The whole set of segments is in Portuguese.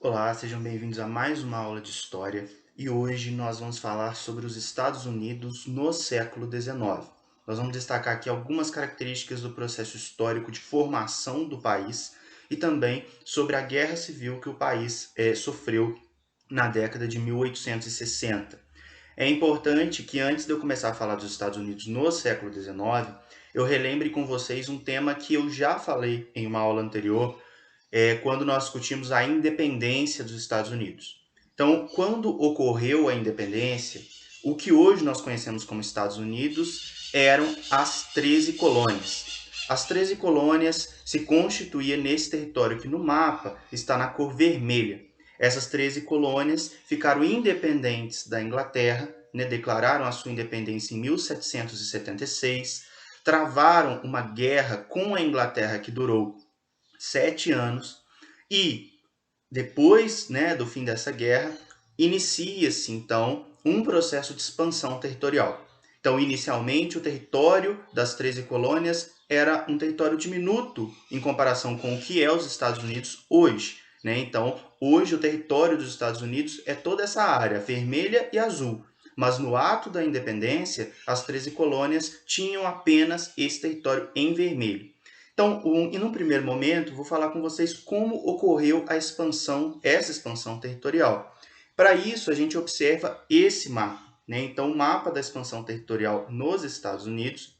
Olá, sejam bem-vindos a mais uma aula de História e hoje nós vamos falar sobre os Estados Unidos no século XIX. Nós vamos destacar aqui algumas características do processo histórico de formação do país e também sobre a guerra civil que o país sofreu na década de 1860. É importante que antes de eu começar a falar dos Estados Unidos no século XIX, eu relembre com vocês um tema que eu já falei em uma aula anterior, quando nós discutimos a independência dos Estados Unidos. Então, quando ocorreu a independência, o que hoje nós conhecemos como Estados Unidos eram as 13 colônias. As 13 colônias se constituíam nesse território que no mapa está na cor vermelha. Essas 13 colônias ficaram independentes da Inglaterra, né, declararam a sua independência em 1776, travaram uma guerra com a Inglaterra que durou 7 anos, e depois, né, do fim dessa guerra, inicia-se então um processo de expansão territorial. Então, inicialmente, o território das 13 colônias era um território diminuto em comparação com o que é os Estados Unidos hoje, né? Então, hoje o território dos Estados Unidos é toda essa área vermelha e azul. Mas no ato da independência, as 13 colônias tinham apenas esse território em vermelho. Então, e num primeiro momento, vou falar com vocês como ocorreu essa expansão territorial. Para isso, a gente observa esse mapa, né? Então, o mapa da expansão territorial nos Estados Unidos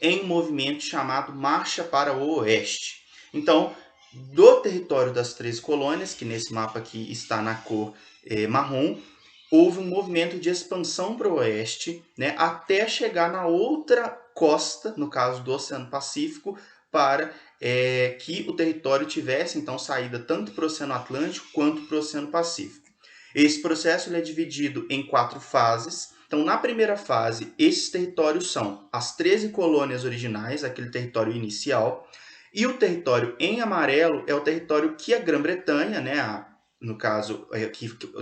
em um movimento chamado Marcha para o Oeste. Então, do território das 13 colônias, que nesse mapa aqui está na cor marrom, houve um movimento de expansão para o oeste, né, até chegar na outra costa, no caso do Oceano Pacífico, para que o território tivesse, então, saída tanto para o Oceano Atlântico quanto para o Oceano Pacífico. Esse processo ele é dividido em 4 fases. Então, na primeira fase, esses territórios são as 13 colônias originais, aquele território inicial, e o território em amarelo é o território que a Grã-Bretanha, né, no caso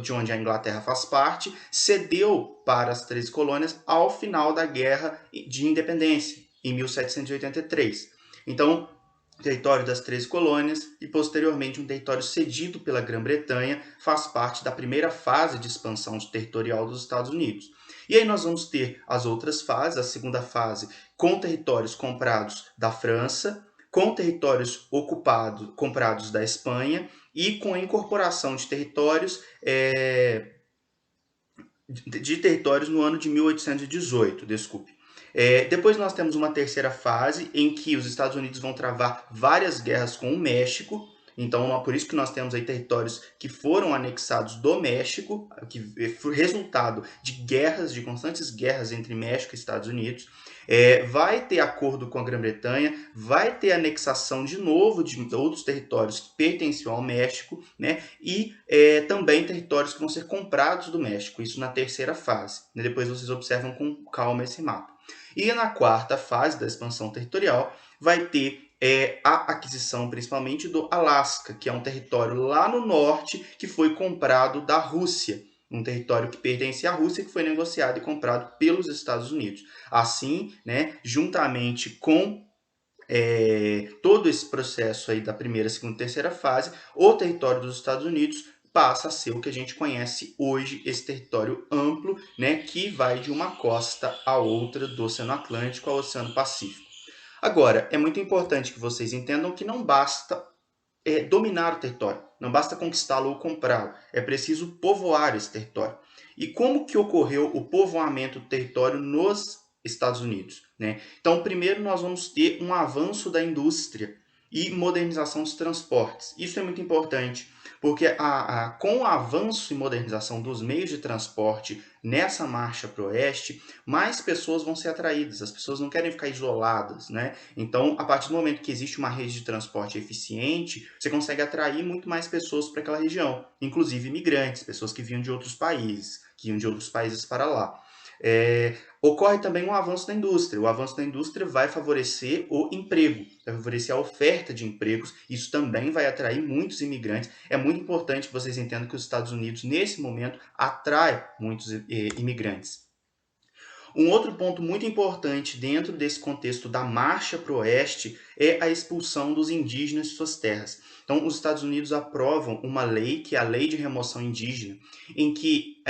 de onde a Inglaterra faz parte, cedeu para as 13 colônias ao final da Guerra de Independência, em 1783. Então, território das 13 colônias e, posteriormente, um território cedido pela Grã-Bretanha faz parte da primeira fase de expansão territorial dos Estados Unidos. E aí nós vamos ter as outras fases, a segunda fase com territórios comprados da França, com territórios comprados da Espanha e com a incorporação de territórios no ano de 1818, desculpe. Depois nós temos uma terceira fase em que os Estados Unidos vão travar várias guerras com o México. Então, por isso que nós temos aí territórios que foram anexados do México, que foi resultado de constantes guerras entre México e Estados Unidos. Vai ter acordo com a Grã-Bretanha, vai ter anexação de novo de outros territórios que pertenciam ao México, né? E também territórios que vão ser comprados do México, isso na terceira fase. Né? Depois vocês observam com calma esse mapa. E na quarta fase da expansão territorial vai ter a aquisição principalmente do Alasca, que é um território lá no norte que foi comprado da Rússia. Um território que pertence à Rússia, que foi negociado e comprado pelos Estados Unidos. Assim, né, juntamente com todo esse processo aí da primeira, segunda e terceira fase, o território dos Estados Unidos passa a ser o que a gente conhece hoje, esse território amplo, né, que vai de uma costa a outra do Oceano Atlântico ao Oceano Pacífico. Agora, é muito importante que vocês entendam que não basta dominar o território, não basta conquistá-lo ou comprá-lo, é preciso povoar esse território. E como que ocorreu o povoamento do território nos Estados Unidos? Né? Então, primeiro nós vamos ter um avanço da indústria e modernização dos transportes. Isso é muito importante, porque com o avanço e modernização dos meios de transporte nessa marcha para o oeste, mais pessoas vão ser atraídas, as pessoas não querem ficar isoladas, né? Então, a partir do momento que existe uma rede de transporte eficiente, você consegue atrair muito mais pessoas para aquela região, inclusive imigrantes, pessoas que vinham de outros países, que iam de outros países para lá. Ocorre também um avanço da indústria. O avanço da indústria vai favorecer o emprego, vai favorecer a oferta de empregos. Isso também vai atrair muitos imigrantes. É muito importante que vocês entendam que os Estados Unidos, nesse momento, atrai muitos imigrantes. Um outro ponto muito importante dentro desse contexto da marcha para o oeste é a expulsão dos indígenas de suas terras. Então, os Estados Unidos aprovam uma lei, que é a Lei de Remoção Indígena, em que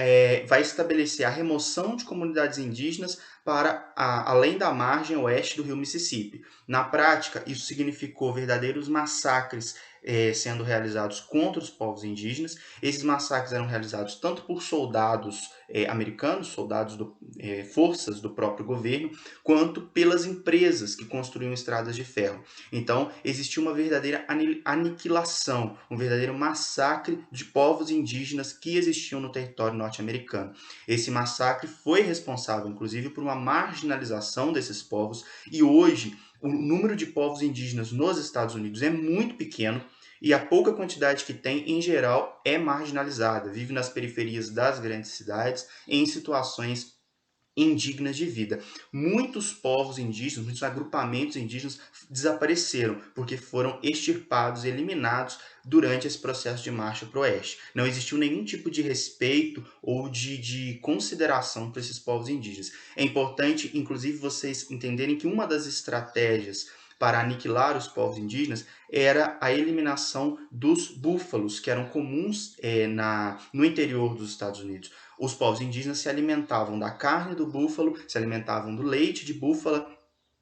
vai estabelecer a remoção de comunidades indígenas para além da margem oeste do rio Mississippi. Na prática, isso significou verdadeiros massacres sendo realizados contra os povos indígenas. Esses massacres eram realizados tanto por soldados americanos, forças do próprio governo, quanto pelas empresas que construíam estradas de ferro. Então, existia uma verdadeira aniquilação, um verdadeiro massacre de povos indígenas que existiam no território norte-americano. Esse massacre foi responsável, inclusive, por uma marginalização desses povos, e hoje o número de povos indígenas nos Estados Unidos é muito pequeno, e a pouca quantidade que tem, em geral, é marginalizada, vive nas periferias das grandes cidades, em situações indignas de vida. Muitos povos indígenas, muitos agrupamentos indígenas desapareceram porque foram extirpados, eliminados durante esse processo de marcha para o oeste. Não existiu nenhum tipo de respeito ou de consideração para esses povos indígenas. É importante, inclusive, vocês entenderem que uma das estratégias para aniquilar os povos indígenas era a eliminação dos búfalos, que eram comuns no interior dos Estados Unidos. Os povos indígenas se alimentavam da carne do búfalo, se alimentavam do leite de búfala,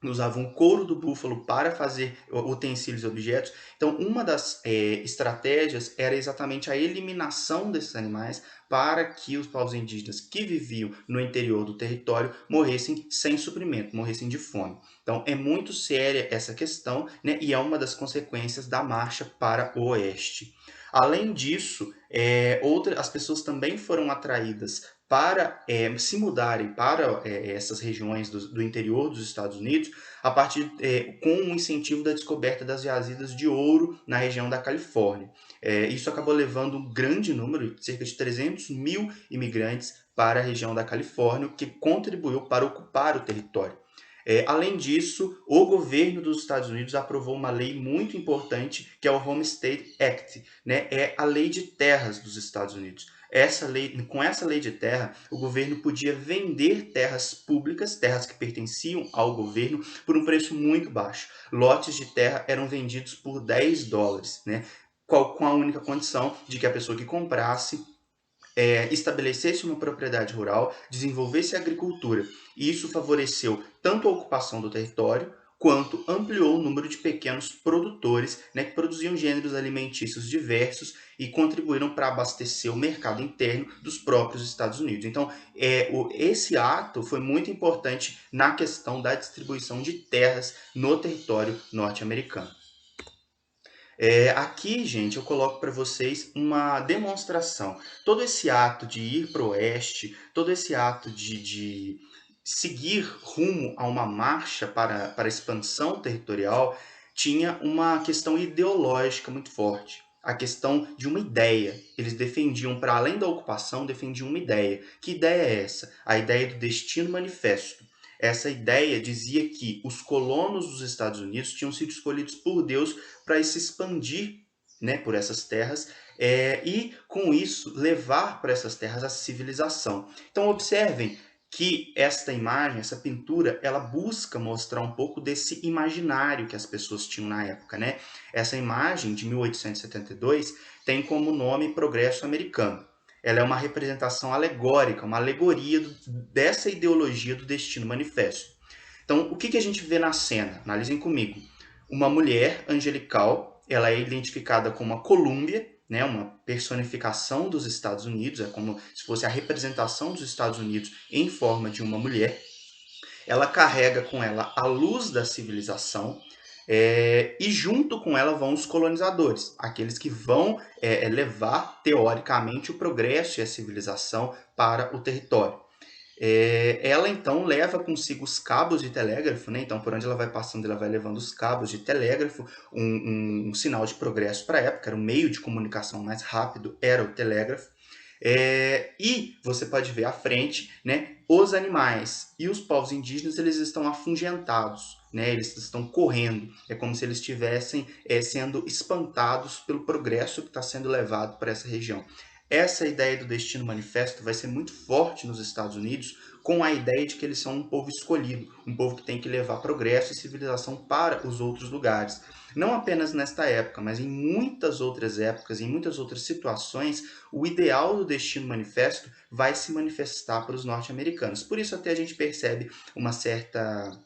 usavam o couro do búfalo para fazer utensílios e objetos. Então, uma das estratégias era exatamente a eliminação desses animais para que os povos indígenas que viviam no interior do território morressem sem suprimento, morressem de fome. Então, é muito séria essa questão, né, e é uma das consequências da marcha para o oeste. Além disso, as pessoas também foram atraídas para se mudarem para essas regiões do interior dos Estados Unidos a partir com o incentivo da descoberta das jazidas de ouro na região da Califórnia. Isso acabou levando um grande número, cerca de 300 mil imigrantes para a região da Califórnia, o que contribuiu para ocupar o território. Além disso, o governo dos Estados Unidos aprovou uma lei muito importante, que é o Homestead Act, né? É a lei de terras dos Estados Unidos. Com essa lei de terra, o governo podia vender terras públicas, terras que pertenciam ao governo, por um preço muito baixo. Lotes de terra eram vendidos por $10, né? Com a única condição de que a pessoa que comprasse estabelecesse uma propriedade rural, desenvolvesse a agricultura. E isso favoreceu tanto a ocupação do território, quanto ampliou o número de pequenos produtores, né, que produziam gêneros alimentícios diversos e contribuíram para abastecer o mercado interno dos próprios Estados Unidos. Então, esse ato foi muito importante na questão da distribuição de terras no território norte-americano. Aqui, gente, eu coloco para vocês uma demonstração. Todo esse ato de ir para o oeste, todo esse ato de seguir rumo a uma marcha para a expansão territorial, tinha uma questão ideológica muito forte. A questão de uma ideia. Eles defendiam, para além da ocupação, defendiam uma ideia. Que ideia é essa? A ideia do Destino Manifesto. Essa ideia dizia que os colonos dos Estados Unidos tinham sido escolhidos por Deus para se expandir, né, por essas terras e, com isso, levar para essas terras a civilização. Então, observem que esta imagem, essa pintura, ela busca mostrar um pouco desse imaginário que as pessoas tinham na época, né? Essa imagem, de 1872, tem como nome Progresso Americano. Ela é uma representação alegórica, uma alegoria dessa ideologia do Destino Manifesto. Então, o que a gente vê na cena? Analisem comigo. Uma mulher angelical, ela é identificada como uma Colúmbia, né, uma personificação dos Estados Unidos, é como se fosse a representação dos Estados Unidos em forma de uma mulher. Ela carrega com ela a luz da civilização, e junto com ela vão os colonizadores, aqueles que vão levar, teoricamente, o progresso e a civilização para o território. Ela então leva consigo os cabos de telégrafo, né? Então por onde ela vai passando, ela vai levando os cabos de telégrafo, um sinal de progresso para a época, era o meio de comunicação mais rápido, era o telégrafo. E você pode ver à frente, né, os animais e os povos indígenas, eles estão afugentados, né, eles estão correndo, é como se eles estivessem sendo espantados pelo progresso que está sendo levado para essa região. Essa ideia do Destino Manifesto vai ser muito forte nos Estados Unidos, com a ideia de que eles são um povo escolhido, um povo que tem que levar progresso e civilização para os outros lugares. Não apenas nesta época, mas em muitas outras épocas, em muitas outras situações, o ideal do Destino Manifesto vai se manifestar para os norte-americanos. Por isso até a gente percebe uma certa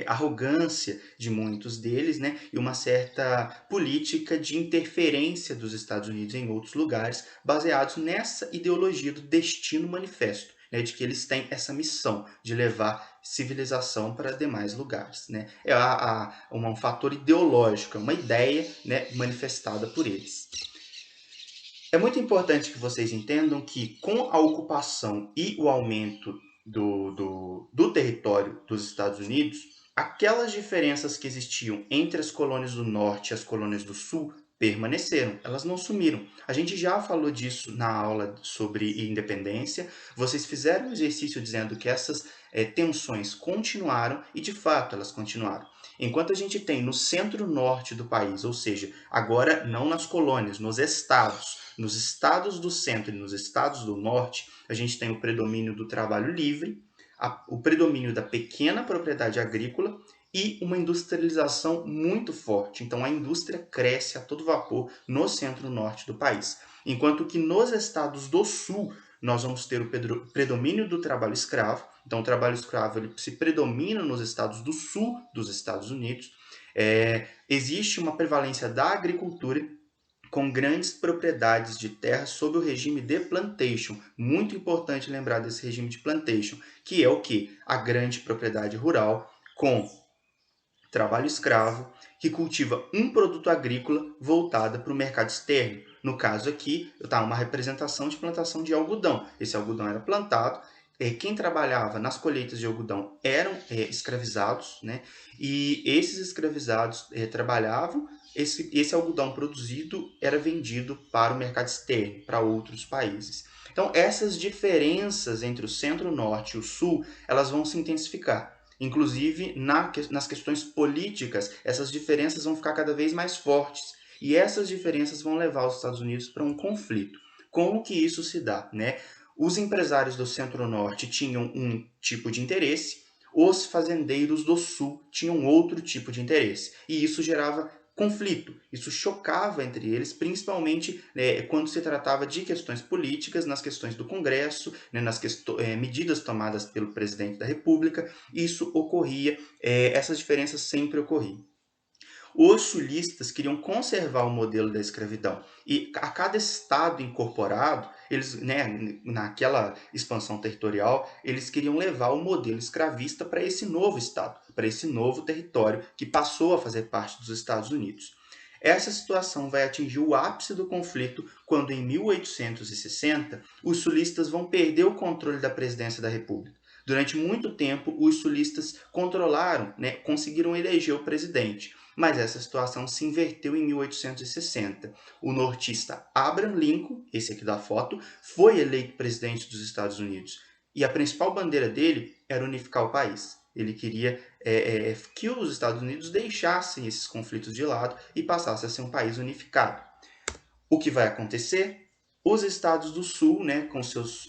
arrogância de muitos deles, né, e uma certa política de interferência dos Estados Unidos em outros lugares, baseados nessa ideologia do Destino Manifesto, né, de que eles têm essa missão de levar civilização para demais lugares, né. É um fator ideológico, é uma ideia, né, manifestada por eles. É muito importante que vocês entendam que, com a ocupação e o aumento do território dos Estados Unidos, aquelas diferenças que existiam entre as colônias do Norte e as colônias do Sul permaneceram, elas não sumiram. A gente já falou disso na aula sobre independência. Vocês fizeram um exercício dizendo que essas tensões continuaram e, de fato, elas continuaram. Enquanto a gente tem no centro-norte do país, ou seja, agora não nas colônias, nos estados do centro e nos estados do norte, a gente tem o predomínio do trabalho livre, o predomínio da pequena propriedade agrícola e uma industrialização muito forte. Então, a indústria cresce a todo vapor no centro-norte do país. Enquanto que nos estados do sul, nós vamos ter o predomínio do trabalho escravo. Então, o trabalho escravo ele se predomina nos estados do sul dos Estados Unidos. Existe uma prevalência da agricultura com grandes propriedades de terra sob o regime de plantation. Muito importante lembrar desse regime de plantation, que é o que? A grande propriedade rural com trabalho escravo, que cultiva um produto agrícola voltado para o mercado externo. No caso aqui, está uma representação de plantação de algodão. Esse algodão era plantado, quem trabalhava nas colheitas de algodão eram escravizados, né? E esses escravizados trabalhavam, esse algodão produzido era vendido para o mercado externo, para outros países. Então, essas diferenças entre o centro-norte e o sul, elas vão se intensificar. Inclusive, nas questões políticas, essas diferenças vão ficar cada vez mais fortes. E essas diferenças vão levar os Estados Unidos para um conflito. Como que isso se dá, né? Os empresários do Centro-Norte tinham um tipo de interesse, os fazendeiros do Sul tinham outro tipo de interesse. E isso gerava conflito, isso chocava entre eles, principalmente quando se tratava de questões políticas, nas questões do Congresso, né, nas medidas tomadas pelo presidente da República, isso ocorria, essas diferenças sempre ocorriam. Os sulistas queriam conservar o modelo da escravidão e a cada estado incorporado, eles, né, naquela expansão territorial, eles queriam levar o modelo escravista para esse novo estado, para esse novo território que passou a fazer parte dos Estados Unidos. Essa situação vai atingir o ápice do conflito quando, em 1860, os sulistas vão perder o controle da presidência da República. Durante muito tempo, os sulistas controlaram, né, conseguiram eleger o presidente, mas essa situação se inverteu em 1860. O nortista Abraham Lincoln, esse aqui da foto, foi eleito presidente dos Estados Unidos. E a principal bandeira dele era unificar o país. Ele queria que os Estados Unidos deixassem esses conflitos de lado e passassem a ser um país unificado. O que vai acontecer? Os estados do sul, né, com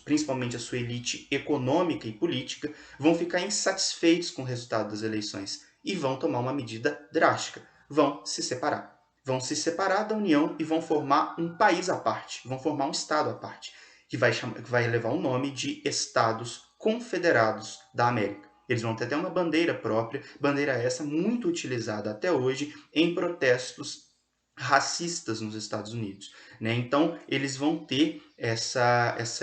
principalmente a sua elite econômica e política, vão ficar insatisfeitos com o resultado das eleições e vão tomar uma medida drástica. Vão se separar. Vão se separar da União e vão formar um país à parte, vão formar um estado à parte, que vai levar o nome de Estados Confederados da América. Eles vão ter até uma bandeira própria, bandeira essa muito utilizada até hoje em protestos racistas nos Estados Unidos, né? Então, eles vão ter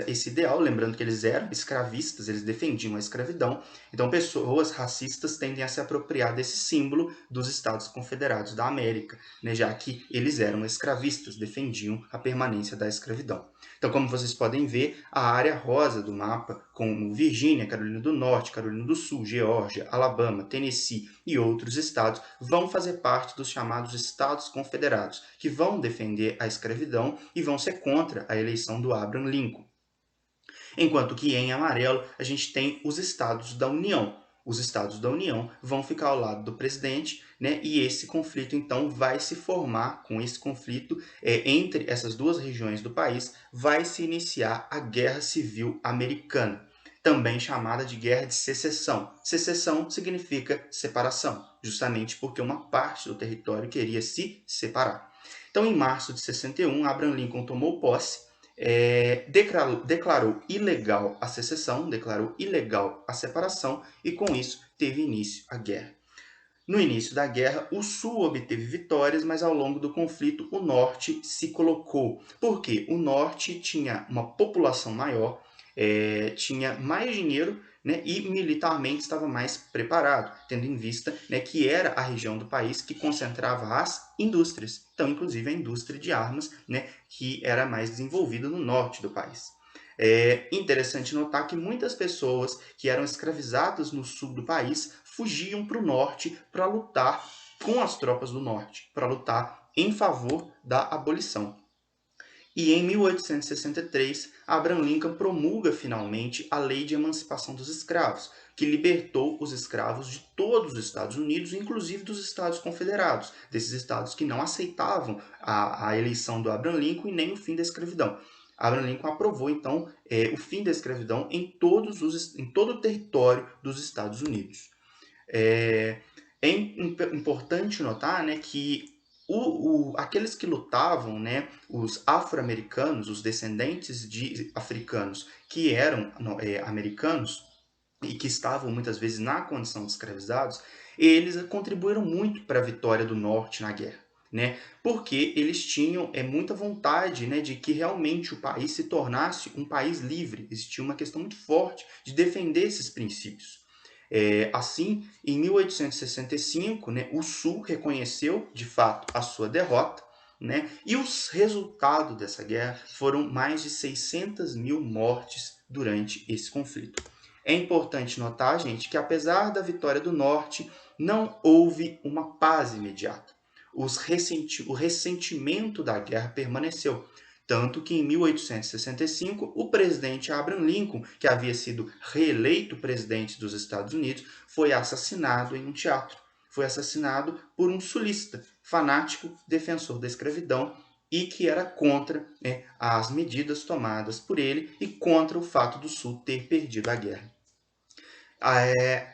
esse ideal, lembrando que eles eram escravistas, eles defendiam a escravidão. Então, pessoas racistas tendem a se apropriar desse símbolo dos Estados Confederados da América, né? Já que eles eram escravistas, defendiam a permanência da escravidão. Então, como vocês podem ver, a área rosa do mapa, como Virgínia, Carolina do Norte, Carolina do Sul, Geórgia, Alabama, Tennessee e outros estados, vão fazer parte dos chamados Estados Confederados, que vão defender a escravidão e vão ser contra a eleição do Abraham Lincoln. Enquanto que em amarelo a gente tem os estados da União. Os estados da União vão ficar ao lado do presidente, né? E esse conflito, então, vai se formar. Com esse conflito entre essas duas regiões do país, vai se iniciar a Guerra Civil Americana, também chamada de Guerra de Secessão. Secessão significa separação, justamente porque uma parte do território queria se separar. Então, em março de 61, Abraham Lincoln tomou posse, declarou ilegal a secessão, declarou ilegal a separação, e com isso teve início a guerra. No início da guerra, o Sul obteve vitórias, mas ao longo do conflito o Norte se colocou. Porque o Norte tinha uma população maior, tinha mais dinheiro, né, e militarmente estava mais preparado, tendo em vista, né, que era a região do país que concentrava as indústrias. Então, inclusive a indústria de armas, né, que era mais desenvolvida no norte do país. É interessante notar que muitas pessoas que eram escravizadas no sul do país fugiam para o norte para lutar com as tropas do norte, para lutar em favor da abolição. E em 1863, Abraham Lincoln promulga finalmente a Lei de Emancipação dos Escravos, que libertou os escravos de todos os Estados Unidos, inclusive dos Estados Confederados, desses estados que não aceitavam a eleição do Abraham Lincoln e nem o fim da escravidão. Abraham Lincoln aprovou, então, o fim da escravidão em todo o território dos Estados Unidos. É importante notar, né, que aqueles que lutavam, né, os afro-americanos, os descendentes de africanos que eram americanos e que estavam muitas vezes na condição de escravizados, eles contribuíram muito para a vitória do norte na guerra, né? Porque eles tinham muita vontade, né, de que realmente o país se tornasse um país livre. Existia uma questão muito forte de defender esses princípios. Assim, em 1865, né, o Sul reconheceu, de fato, a sua derrota, né, e os resultados dessa guerra foram mais de 600 mil mortes durante esse conflito. É importante notar, gente, que apesar da vitória do Norte, não houve uma paz imediata. O ressentimento da guerra permaneceu. Tanto que em 1865, o presidente Abraham Lincoln, que havia sido reeleito presidente dos Estados Unidos, foi assassinado em um teatro. Foi assassinado por um sulista, fanático defensor da escravidão e que era contra, né, as medidas tomadas por ele e contra o fato do Sul ter perdido a guerra.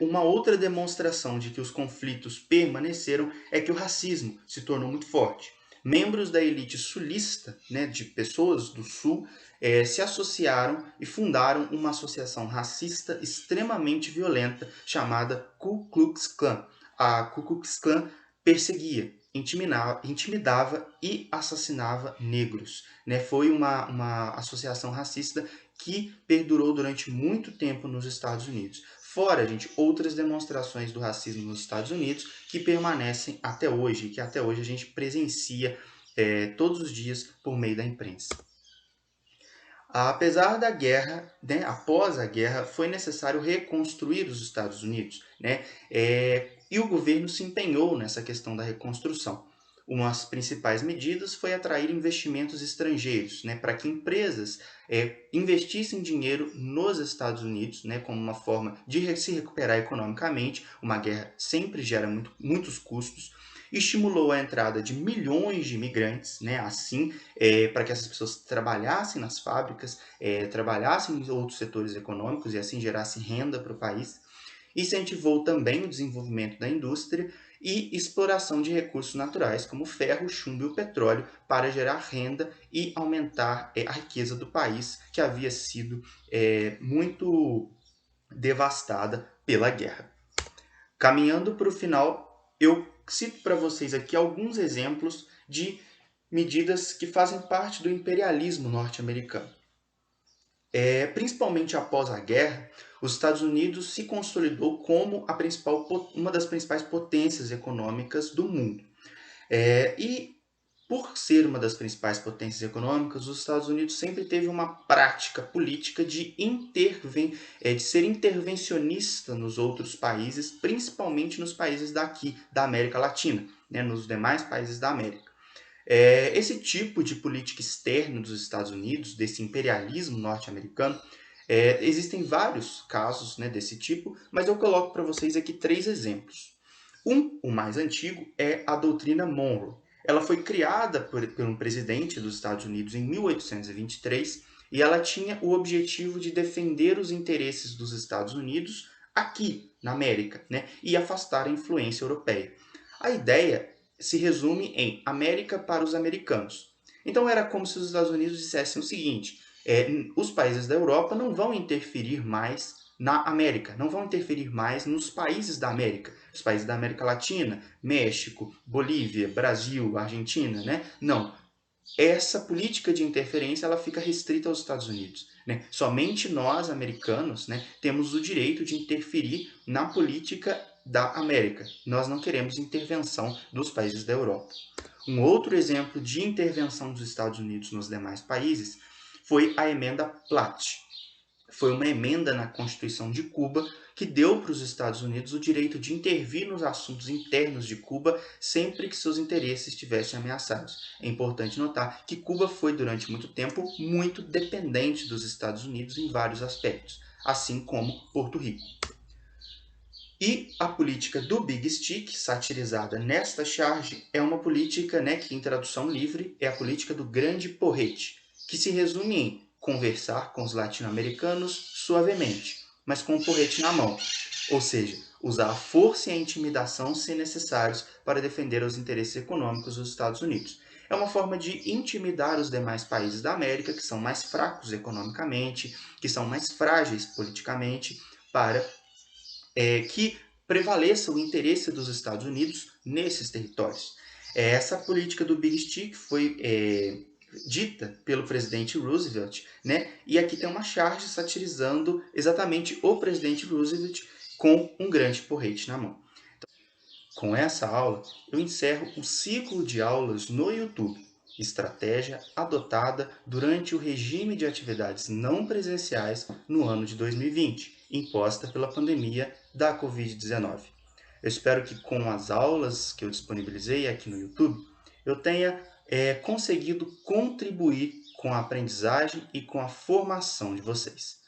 Uma outra demonstração de que os conflitos permaneceram é que o racismo se tornou muito forte. Membros da elite sulista, né, de pessoas do sul, se associaram e fundaram uma associação racista extremamente violenta chamada Ku Klux Klan. A Ku Klux Klan perseguia, intimidava e assassinava negros, né? Foi uma associação racista que perdurou durante muito tempo nos Estados Unidos. Fora, gente, outras demonstrações do racismo nos Estados Unidos que permanecem até hoje, que até hoje a gente presencia todos os dias por meio da imprensa. Apesar da guerra, né, após a guerra, foi necessário reconstruir os Estados Unidos, né? E o governo se empenhou nessa questão da reconstrução. Uma das principais medidas foi atrair investimentos estrangeiros, né, para que empresas investissem dinheiro nos Estados Unidos, né, como uma forma de se recuperar economicamente. Uma guerra sempre gera muitos custos. Estimulou a entrada de milhões de imigrantes, né, assim, para que essas pessoas trabalhassem nas fábricas, trabalhassem em outros setores econômicos e assim gerassem renda para o país. Incentivou também o desenvolvimento da indústria e exploração de recursos naturais, como o ferro, o chumbo e o petróleo, para gerar renda e aumentar a riqueza do país, que havia sido muito devastada pela guerra. Caminhando para o final, eu cito para vocês aqui alguns exemplos de medidas que fazem parte do imperialismo norte-americano. Principalmente após a guerra, os Estados Unidos se consolidou como uma das principais potências econômicas do mundo. E por ser uma das principais potências econômicas, os Estados Unidos sempre teve uma prática política de ser intervencionista nos outros países, principalmente nos países daqui da América Latina, né, nos demais países da América. Esse tipo de política externa dos Estados Unidos, desse imperialismo norte-americano, Existem vários casos, né, desse tipo, mas eu coloco para vocês aqui 3 exemplos. O mais antigo, é a doutrina Monroe. Ela foi criada por um presidente dos Estados Unidos em 1823 e ela tinha o objetivo de defender os interesses dos Estados Unidos aqui na América, né, e afastar a influência europeia. A ideia se resume em América para os americanos. Então era como se os Estados Unidos dissessem o seguinte: os países da Europa não vão interferir mais na América, não vão interferir mais nos países da América, os países da América Latina, México, Bolívia, Brasil, Argentina, né? Não. Essa política de interferência ela fica restrita aos Estados Unidos, né? Somente nós, americanos, né, temos o direito de interferir na política da América. Nós não queremos intervenção dos países da Europa. Um outro exemplo de intervenção dos Estados Unidos nos demais países foi a emenda Platt. Foi uma emenda na Constituição de Cuba que deu para os Estados Unidos o direito de intervir nos assuntos internos de Cuba sempre que seus interesses estivessem ameaçados. É importante notar que Cuba foi, durante muito tempo, muito dependente dos Estados Unidos em vários aspectos, assim como Porto Rico. E a política do Big Stick, satirizada nesta charge, é uma política, né, que em tradução livre é a política do grande porrete, que se resume em conversar com os latino-americanos suavemente, mas com o porrete na mão, ou seja, usar a força e a intimidação se necessários para defender os interesses econômicos dos Estados Unidos. É uma forma de intimidar os demais países da América que são mais fracos economicamente, que são mais frágeis politicamente, para que prevaleça o interesse dos Estados Unidos nesses territórios. Essa política do Big Stick foi dita pelo presidente Roosevelt, né? E aqui tem uma charge satirizando exatamente o presidente Roosevelt com um grande porrete na mão. Então, com essa aula, eu encerro o ciclo de aulas no YouTube, estratégia adotada durante o regime de atividades não presenciais no ano de 2020, imposta pela pandemia da Covid-19. Eu espero que com as aulas que eu disponibilizei aqui no YouTube, eu tenha conseguido contribuir com a aprendizagem e com a formação de vocês.